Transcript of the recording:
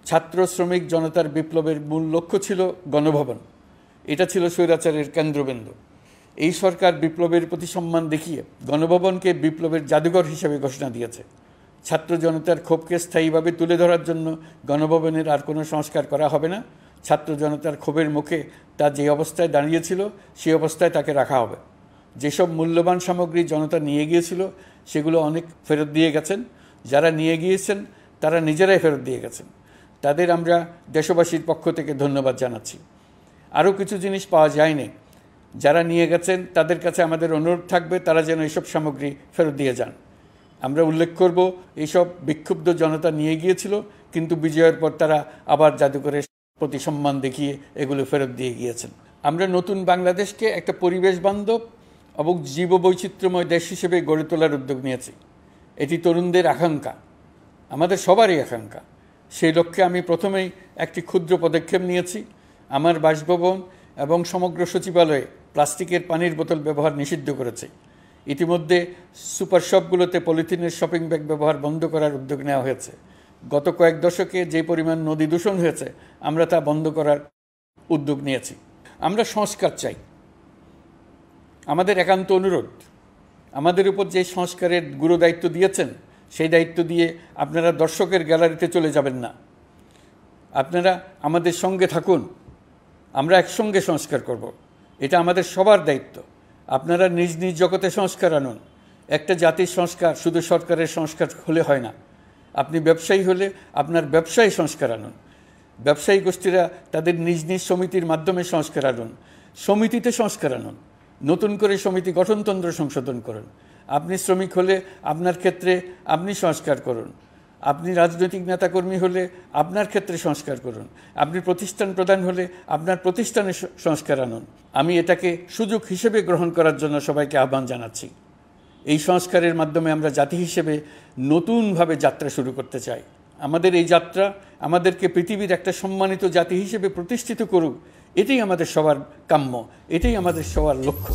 ছাত্র শ্রমিক জনতার বিপ্লবের মূল লক্ষ্য ছিল গণভবন। এটা ছিল স্বৈরাচারের কেন্দ্রবিন্দু। এই সরকার বিপ্লবের প্রতি সম্মান দেখিয়ে গণভবনকে বিপ্লবের জাদুঘর হিসেবে ঘোষণা দিয়েছে। ছাত্র জনতার ক্ষোভকে স্থায়ীভাবে তুলে ধরার জন্য গণভবনের আর কোনো সংস্কার করা হবে না। ছাত্র জনতার ক্ষোভের মুখে তা যে অবস্থায় দাঁড়িয়েছিল সেই অবস্থায় তাকে রাখা হবে। যেসব মূল্যবান সামগ্রী জনতা নিয়ে গিয়েছিল সেগুলো অনেক ফেরত দিয়ে গেছেন। যারা নিয়ে গিয়েছেন তারা নিজেরাই ফেরত দিয়ে গেছেন। তাদের আমরা দেশবাসীর পক্ষ থেকে ধন্যবাদ জানাচ্ছি। আরও কিছু জিনিস পাওয়া যায়নি। যারা নিয়ে গেছেন তাদের কাছে আমাদের অনুরোধ থাকবে তারা যেন এইসব সামগ্রী ফেরত দিয়ে যান। আমরা উল্লেখ করব এইসব বিক্ষুব্ধ জনতা নিয়ে গিয়েছিল, কিন্তু বিজয়ের পর তারা আবার জাদুঘরের প্রতি সম্মান দেখিয়ে এগুলো ফেরত দিয়ে গিয়েছেন। আমরা নতুন বাংলাদেশকে একটা পরিবেশ বান্ধব এবং জীববৈচিত্র্যময় দেশ হিসেবে গড়ে তোলার উদ্যোগ নিয়েছি। এটি তরুণদের আকাঙ্ক্ষা, আমাদের সবারই আকাঙ্ক্ষা। সেই লক্ষ্যে আমি প্রথমেই একটি ক্ষুদ্র পদক্ষেপ নিয়েছি। আমার বাসভবন এবং সমগ্র সচিবালয়ে প্লাস্টিকের পানির বোতল ব্যবহার নিষিদ্ধ করেছে। ইতিমধ্যে সুপার শপগুলোতে পলিথিনের শপিং ব্যাগ ব্যবহার বন্ধ করার উদ্যোগ নেওয়া হয়েছে। গত কয়েক দশকে যে পরিমাণ নদী দূষণ হয়েছে আমরা তা বন্ধ করার উদ্যোগ নিয়েছি। আমরা সংস্কার চাই। আমাদের একান্ত অনুরোধ, আমাদের উপর যে সংস্কারের গুরু দায়িত্ব দিয়েছেন সেই দায়িত্ব দিয়ে আপনারা দর্শকের গ্যালারিতে চলে যাবেন না। আপনারা আমাদের সঙ্গে থাকুন, আমরা একসঙ্গে সংস্কার করব। এটা আমাদের সবার দায়িত্ব। আপনারা নিজ নিজ জগতে সংস্কার আনুন। একটা জাতির সংস্কার শুধু সরকারের সংস্কার হলে হয় না। আপনি ব্যবসায়ী হলে আপনার ব্যবসায়ী সংস্কার আনুন। ব্যবসায়ী গোষ্ঠীরা তাদের নিজ নিজ সমিতির মাধ্যমে সংস্কার আনুন। সমিতিতে সংস্কার আনুন। নতুন করে সমিতি গঠনতন্ত্র সংশোধন করুন। আপনি শ্রমিক হলে আপনার ক্ষেত্রে আপনি সংস্কার করুন। আপনি রাজনৈতিক নেতাকর্মী হলে আপনার ক্ষেত্রে সংস্কার করুন। আপনি প্রতিষ্ঠান প্রধান হলে আপনার প্রতিষ্ঠানে সংস্কার আনুন। আমি এটাকে সুযোগ হিসেবে গ্রহণ করার জন্য সবাইকে আহ্বান জানাচ্ছি। এই সংস্কারের মাধ্যমে আমরা জাতি হিসেবে নতুনভাবে যাত্রা শুরু করতে চাই। আমাদের এই যাত্রা আমাদেরকে পৃথিবীর একটা সম্মানিত জাতি হিসেবে প্রতিষ্ঠিত করুক। এটাই আমাদের সবার কাম্য, এটাই আমাদের সবার লক্ষ্য।